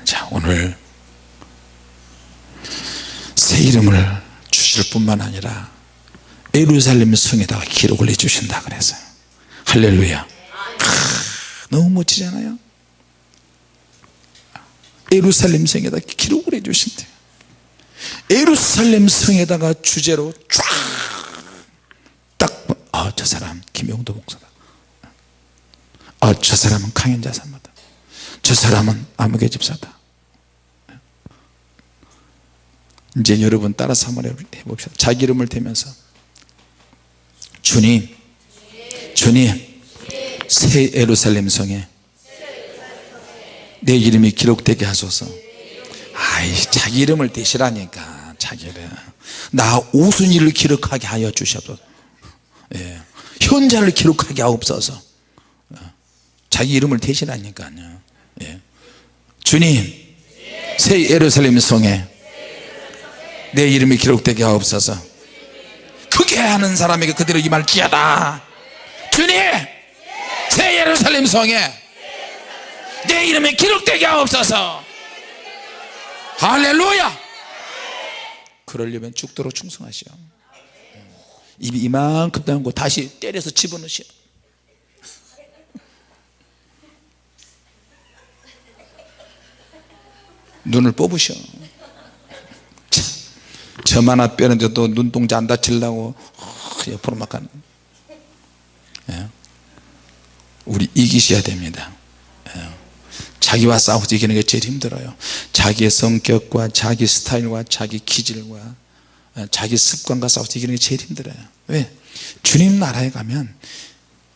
자, 오늘 새 이름을 주실 뿐만 아니라 예루살렘 성에다가 기록을 해주신다 그랬어요. 할렐루야. 너무 멋지잖아요. 예루살렘 성에다 기록을 해주신대요. 예루살렘 성에다가 주제로 쫙 저 사람 김용도 목사다, 저 사람은 강현자 사마다, 저 사람은 아무개 집사다. 이제 여러분 따라서 한번 해봅시다. 자기 이름을 대면서 주님 새 예루살렘 성에 내 이름이 기록되게 하소서. 아이, 자기 이름을 대시라니까. 자기 이름. 나 오순이를 기록하게 하여 주시옵소서. 예. 현자를 기록하게 하옵소서. 자기 이름을 대시라니까요. 예. 주님, 새 예루살렘 성에 내 이름이 기록되게 하옵소서. 크게 하는 사람에게 그대로 임할지어다. 주님, 새 예루살렘 성에 내 이름이 기록되게 하옵소서. 할렐루야. 그러려면 죽도록 충성하시오. 입이 이만큼 나온 거 다시 때려서 집어넣으시오. 눈을 뽑으셔. 점 하나 빼는데도 눈동자 안 다치려고 옆으로 막 가는. 예. 우리 이기셔야 됩니다. 예. 자기와 싸우고 이기는 게 제일 힘들어요. 자기의 성격과 자기 스타일과 자기 기질과 자기 습관과 싸워서 이기는 게 제일 힘들어요. 왜? 주님 나라에 가면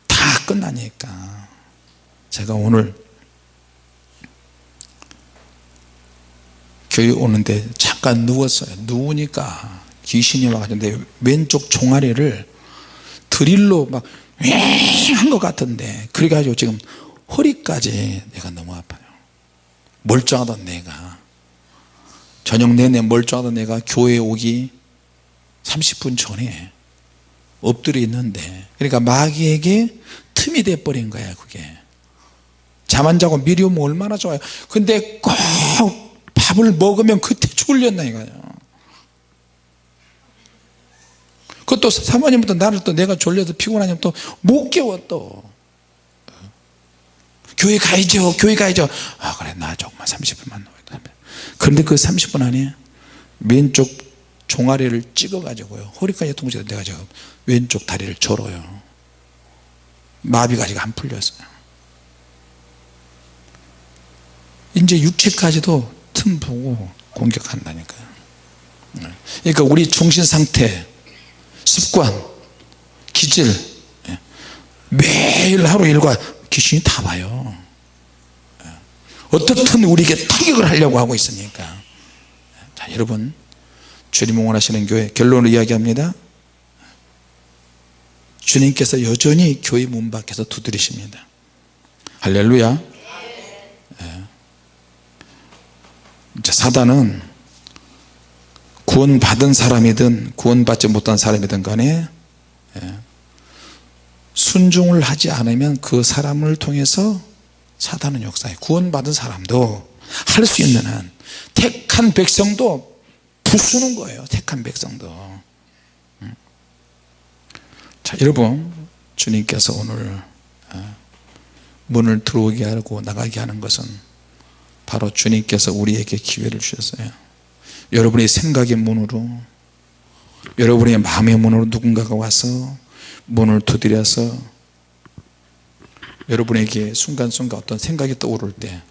다 끝나니까. 제가 오늘 교회 오는데 잠깐 누웠어요. 누우니까 귀신이 와가지고 내 왼쪽 종아리를 드릴로 막 한 것 같은데, 그래가지고 지금 허리까지 내가 너무 아파요. 멀쩡하던 내가, 저녁 내내 멀쩡하던 내가 교회에 오기 30분 전에 엎드려 있는데, 그러니까 마귀에게 틈이 돼버린 거야. 그게 잠 안 자고 미리 오면 얼마나 좋아요. 근데 꼭 밥을 먹으면 그때 졸렸나 이거예요. 그것도 사모님부터 나를 또 내가 졸려서 피곤하냐면 또 못 깨워. 또 교회 가야죠, 교회 가야죠. 아 그래, 나 조금만 30분만. 그런데 그 30분 안에 왼쪽 종아리를 찍어 가지고요, 허리까지 동시에 내가 지금 왼쪽 다리를 절어요. 마비가 아직 안 풀렸어요. 이제 육체까지도 틈 보고 공격한다니까요. 그러니까 우리 정신 상태, 습관, 기질, 매일 하루 일과 귀신이 다 봐요. 어떻든 우리에게 타격을 하려고 하고 있으니까. 자, 여러분, 주님 원하시는 교회, 결론을 이야기합니다. 주님께서 여전히 교회 문 밖에서 두드리십니다. 할렐루야. 사단은 구원받은 사람이든 구원받지 못한 사람이든 간에 순종을 하지 않으면 그 사람을 통해서 사단은 역사해. 구원받은 사람도 할 수 있는 한, 택한 백성도 부수는 거예요. 택한 백성도. 자, 여러분, 주님께서 오늘 문을 들어오게 하고 나가게 하는 것은 바로 주님께서 우리에게 기회를 주셨어요. 여러분의 생각의 문으로, 여러분의 마음의 문으로 누군가가 와서 문을 두드려서 여러분에게 순간순간 어떤 생각이 떠오를 때,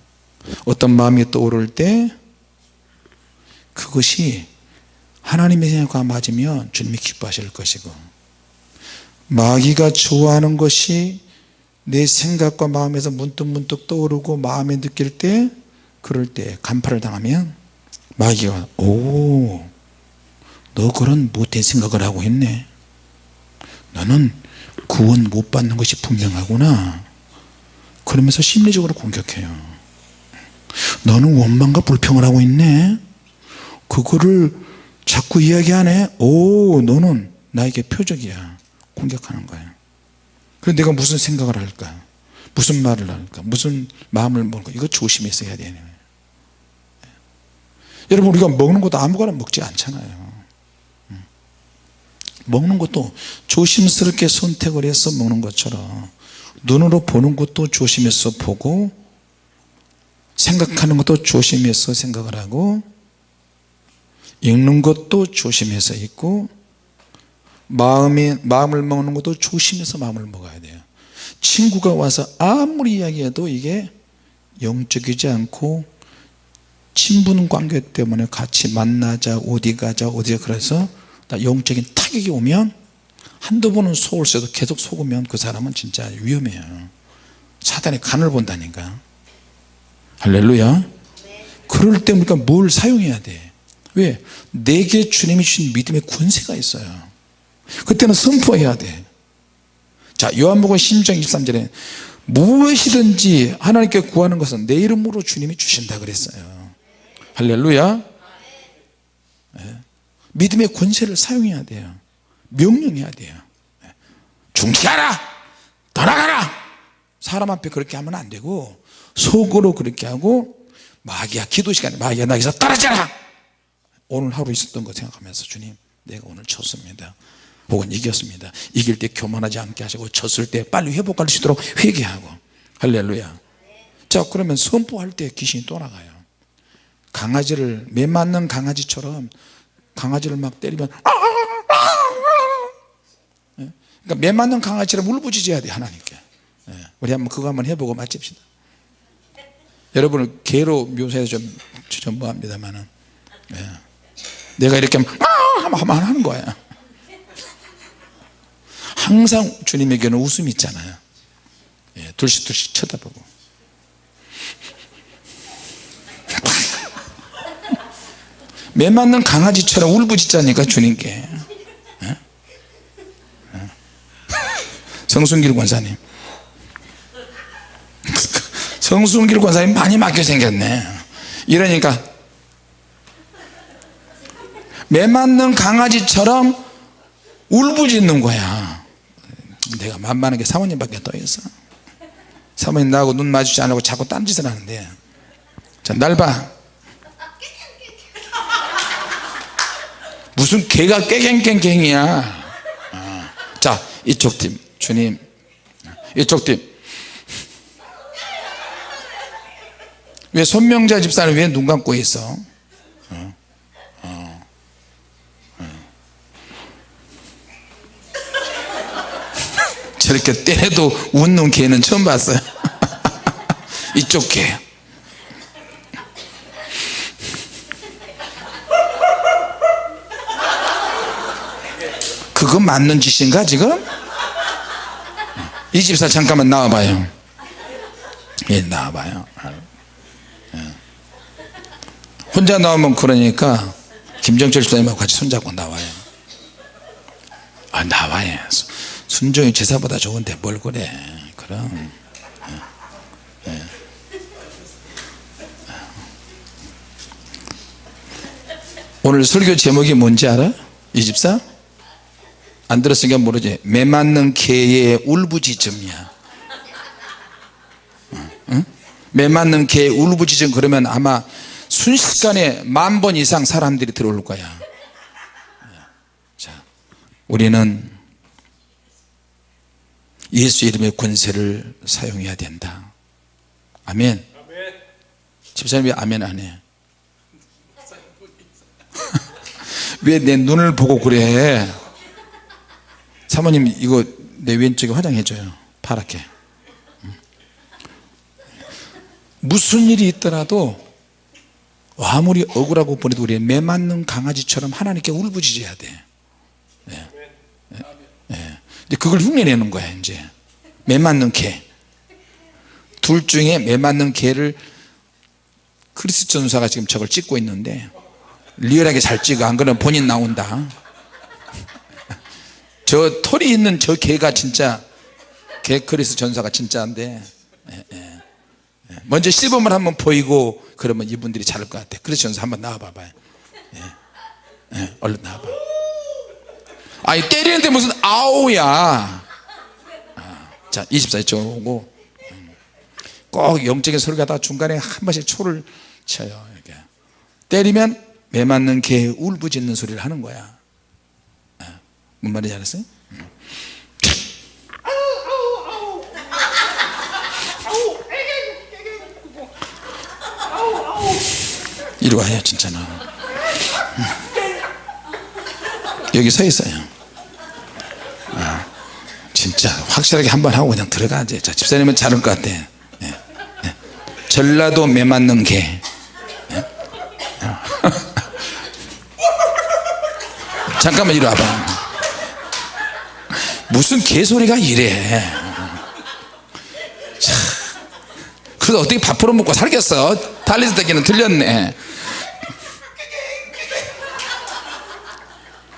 어떤 마음이 떠오를 때, 그것이 하나님의 생각과 맞으면 주님이 기뻐하실 것이고, 마귀가 좋아하는 것이 내 생각과 마음에서 문득문득 떠오르고 마음에 느낄 때, 그럴 때 간파를 당하면 마귀가 오, 너 그런 못된 생각을 하고 있네. 너는 구원 못 받는 것이 분명하구나. 그러면서 심리적으로 공격해요. 너는 원망과 불평을 하고 있네. 그거를 자꾸 이야기하네. 오, 너는 나에게 표적이야. 공격하는 거야. 그래서 내가 무슨 생각을 할까, 무슨 말을 할까, 무슨 마음을 먹을까, 이거 조심해서 해야 되네. 여러분, 우리가 먹는 것도 아무거나 먹지 않잖아요. 먹는 것도 조심스럽게 선택을 해서 먹는 것처럼, 눈으로 보는 것도 조심해서 보고, 생각하는 것도 조심해서 생각을 하고, 읽는 것도 조심해서 읽고, 마음을 먹는 것도 조심해서 마음을 먹어야 돼요. 친구가 와서 아무리 이야기해도 이게 영적이지 않고 친분 관계 때문에 같이 만나자, 어디 가자, 그래서 영적인 타격이 오면 한두 번은 속을 써도 계속 속으면 그 사람은 진짜 위험해요. 사단이 간을 본다니까. 할렐루야. 그럴 때 우리가 뭘 사용해야 돼? 왜? 내게 주님이 주신 믿음의 권세가 있어요. 그때는 선포해야 돼. 자, 요한복음 16장 23절에 무엇이든지 하나님께 구하는 것은 내 이름으로 주님이 주신다 그랬어요. 할렐루야. 네. 믿음의 권세를 사용해야 돼요. 명령해야 돼요. 네. 중지하라, 떠나가라. 사람 앞에 그렇게 하면 안 되고 속으로 그렇게 하고, 마귀야, 기도 시간에 마귀야 나에게서 떨어져라. 오늘 하루 있었던 거 생각하면서 주님, 내가 오늘 졌습니다, 혹은 이겼습니다. 이길 때 교만하지 않게 하시고 졌을 때 빨리 회복할 수 있도록 회개하고. 할렐루야. 자, 그러면 선포할 때 귀신이 또 나가요. 강아지를, 매 맞는 강아지처럼 강아지를 막 때리면 그러니까 매 맞는 강아지처럼 울부짖어야 돼 하나님께. 우리 한번 그거 한번 해보고 마칩시다. 여러분을 개로 묘사해서 좀 뭐합니다만은, 내가 이렇게 하면 하는 거야. 항상 주님에게는 웃음이 있잖아요. 둘씩 쳐다보고. 매 맞는 강아지처럼 울부짖자니까 주님께. 성순길 권사님, 성순길 권사님 많이 맡겨 생겼네. 이러니까 매 맞는 강아지처럼 울부짖는 거야. 내가 만만한 게 사모님밖에 더 있어. 사모님 나하고 눈 마주치지 않고 자꾸 딴짓을 하는데, 자, 날 봐. 무슨 개가 깨갱깽깽이야. 자, 이쪽 팀 주님, 이쪽 팀. 왜 손명자 집사는 왜 눈 감고 있어? 저렇게 때려도 웃는 개는 처음 봤어요. 이쪽 개. 그거 맞는 짓인가 지금? 이 집사 잠깐만 나와봐요. 예, 나와봐요. 혼자 나오면 그러니까 김정철 집사님하고 같이 손잡고 나와요. 나와요. 순종이 제사보다 좋은데 뭘 그래. 그럼 오늘 설교 제목이 뭔지 알아? 이 집사? 안 들었으니까 모르지. 매 맞는 개의 울부짖음이야. 응? 매 맞는 개의 울부짖음. 그러면 아마 순식간에 10,000번 이상 사람들이 들어올 거야. 자, 우리는 예수 이름의 권세를 사용해야 된다. 아멘. 집사님 왜 아멘 안 해? 왜 내 눈을 보고 그래? 사모님 이거 내 왼쪽에 화장해줘요. 파랗게. 무슨 일이 있더라도 아무리 억울하고 보내도 우리 매 맞는 강아지처럼 하나님께 울부짖어야 돼. 근데 그걸 흉내내는 거야. 이제 매 맞는 개. 둘 중에 매 맞는 개를 크리스 전사가 지금 저걸 찍고 있는데 리얼하게 잘 찍어. 안 그러면 본인 나온다. 저 털이 있는 저 개가 진짜 개 크리스 전사가 진짜인데, 먼저 시범을 한번 보이고 그러면 이분들이 잘할 것 같아. 크리스 전사 한번 나와 봐봐요. 얼른 나와봐. 아니 때리는데 무슨 아우야. 자, 24 이쪽으로 오고. 꼭 영적인 설교하다가 중간에 한 번씩 초를 쳐요. 이렇게 때리면 매 맞는 개의 울부짖는 소리를 하는 거야. 뭔 말인지 알았어요? 이리 와요. 진짜 너 여기 서 있어요. 진짜 확실하게 한번 하고 그냥 들어가지. 자, 집사님은 잘할 것 같아. 전라도 매 맞는 개. 잠깐만 이리 와봐. 무슨 개소리가 이래. 자, 그래서 어떻게 밥으로 먹고 살겠어. 달리스 듣기는 들렸네.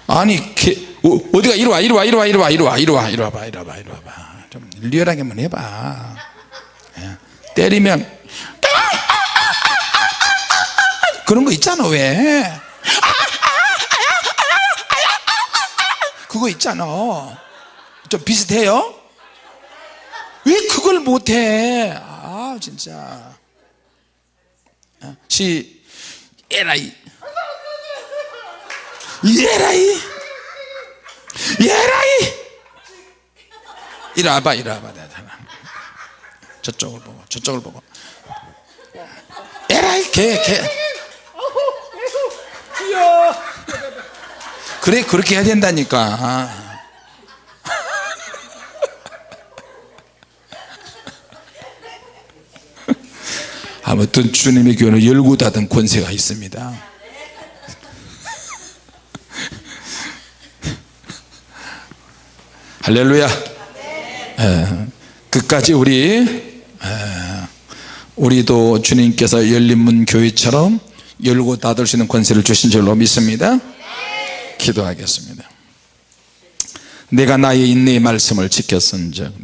아니 어디가 이리 와 좀 리얼하게 한번 해봐. 때리면 그런 거 있잖아. 왜 그거 있잖아. 좀 비슷해요? 왜 그걸 못해? 아 진짜. 에라이 이리 와봐. 저쪽을 보고 에라이 개 그래 그렇게 해야 된다니까. 아무튼 주님의 교회는 열고 닫은 권세가 있습니다. 할렐루야. 끝까지 우리도 주님께서 열린 문 교회처럼 열고 닫을 수 있는 권세를 주신 줄로 믿습니다. 기도하겠습니다. 내가 나의 인내의 말씀을 지켰은즉